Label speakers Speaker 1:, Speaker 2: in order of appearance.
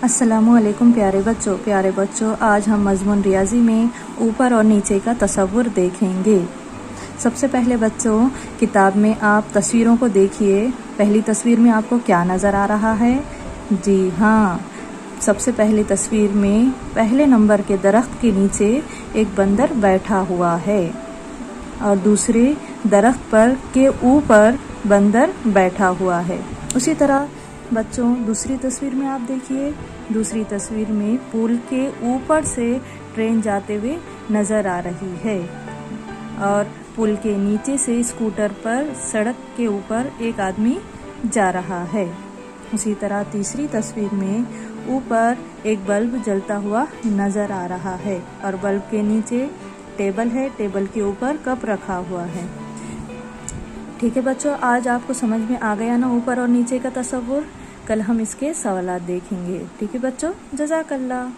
Speaker 1: अस्सलामुअलैकुम प्यारे बच्चों आज हम मज़मून रियाजी में ऊपर और नीचे का तसव्वुर देखेंगे। सबसे पहले बच्चों किताब में आप तस्वीरों को देखिए। पहली तस्वीर में आपको क्या नज़र आ रहा है? जी हाँ, सबसे पहली तस्वीर में पहले नंबर के दरख्त के नीचे एक बंदर बैठा हुआ है और दूसरे दरख्त पर के ऊपर बंदर बैठा हुआ है। उसी तरह बच्चों दूसरी तस्वीर में आप देखिए, दूसरी तस्वीर में पुल के ऊपर से ट्रेन जाते हुए नज़र आ रही है और पुल के नीचे से स्कूटर पर सड़क के ऊपर एक आदमी जा रहा है। उसी तरह तीसरी तस्वीर में ऊपर एक बल्ब जलता हुआ नज़र आ रहा है और बल्ब के नीचे टेबल है, टेबल के ऊपर कप रखा हुआ है। ठीक है बच्चों, आज आपको समझ में आ गया ना ऊपर और नीचे का तसव्वुर। कल हम इसके सवालात देखेंगे। ठीक है बच्चों, जज़ाकल्लाह।